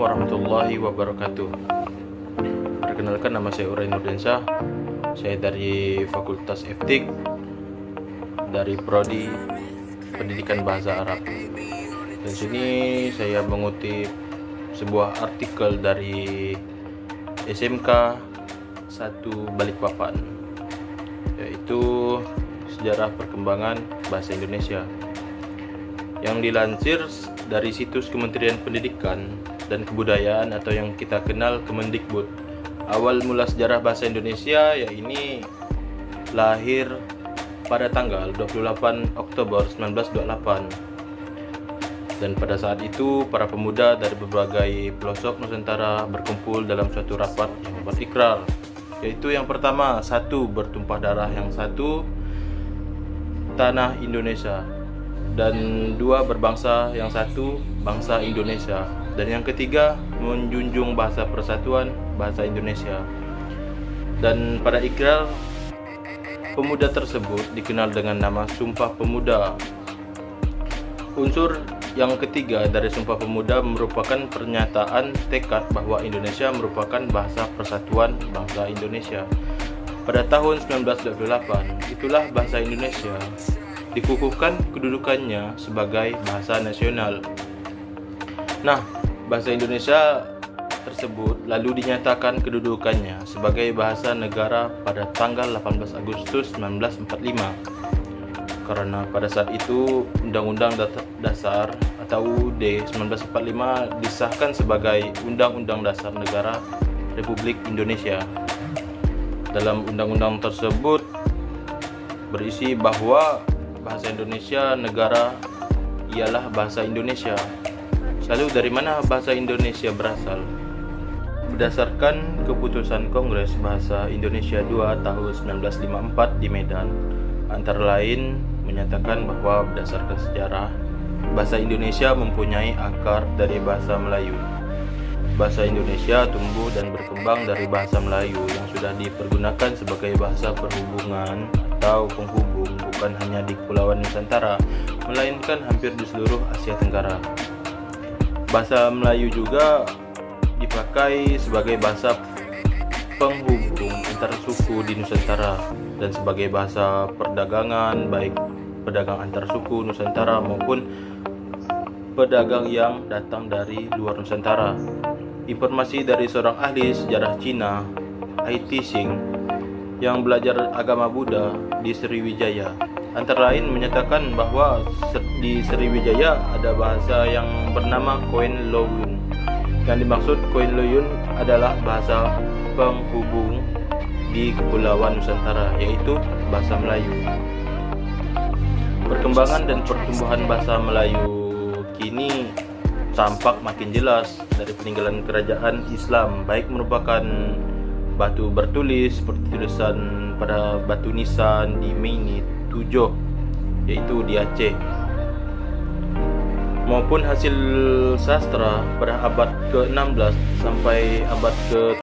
warahmatullahi wabarakatuh. Perkenalkan, nama saya Uray Nurdiansyah. Saya dari Fakultas Eftik, dari Prodi Pendidikan Bahasa Arab. Dan sini saya mengutip sebuah artikel dari SMK 1 Balikpapan, yaitu sejarah perkembangan bahasa Indonesia, yang dilansir dari situs Kementerian Pendidikan dan Kebudayaan atau yang kita kenal Kemendikbud. Awal mula sejarah bahasa Indonesia ini lahir pada tanggal 28 Oktober 1928. Dan pada saat itu para pemuda dari berbagai pelosok Nusantara berkumpul dalam suatu rapat yang membuat ikrar, yaitu yang pertama, satu, bertumpah darah; yang satu, tanah Indonesia; dan dua, berbangsa; yang satu, bangsa Indonesia; dan yang ketiga, menjunjung bahasa persatuan bahasa Indonesia. Dan pada ikrar pemuda tersebut dikenal dengan nama Sumpah Pemuda. Unsur yang ketiga dari Sumpah Pemuda merupakan pernyataan tekad bahwa Indonesia merupakan bahasa persatuan bangsa Indonesia. Pada tahun 1928, itulah bahasa Indonesia dikukuhkan kedudukannya sebagai bahasa nasional. Nah, bahasa Indonesia tersebut lalu dinyatakan kedudukannya sebagai bahasa negara pada tanggal 18 Agustus 1945. Karena pada saat itu Undang-Undang Dasar atau UUD 1945 disahkan sebagai Undang-Undang Dasar Negara Republik Indonesia. Dalam undang-undang tersebut berisi bahwa bahasa Indonesia negara ialah bahasa Indonesia. Lalu dari mana bahasa Indonesia berasal? Berdasarkan keputusan Kongres Bahasa Indonesia II tahun 1954 di Medan, antara lain menyatakan bahwa berdasarkan sejarah, bahasa Indonesia mempunyai akar dari bahasa Melayu. Bahasa Indonesia tumbuh dan berkembang dari bahasa Melayu yang sudah dipergunakan sebagai bahasa perhubungan atau penghubung bukan hanya di Kepulauan Nusantara, melainkan hampir di seluruh Asia Tenggara. Bahasa Melayu juga dipakai sebagai bahasa penghubung antar suku di Nusantara dan sebagai bahasa perdagangan, baik pedagang antar suku Nusantara maupun pedagang yang datang dari luar Nusantara. Informasi dari seorang ahli sejarah Cina, Ai Tixing, yang belajar agama Buddha di Sriwijaya, antara lain menyatakan bahwa di Sriwijaya ada bahasa yang bernama Koen Loyun. Yang dimaksud Koen Loyun adalah bahasa penghubung di Kepulauan Nusantara, yaitu bahasa Melayu. Perkembangan dan pertumbuhan bahasa Melayu kini tampak makin jelas dari peninggalan kerajaan Islam, baik merupakan batu bertulis seperti tulisan pada batu nisan di Meinit Tujoh, yaitu di Aceh, maupun hasil sastra pada abad ke-16 sampai abad ke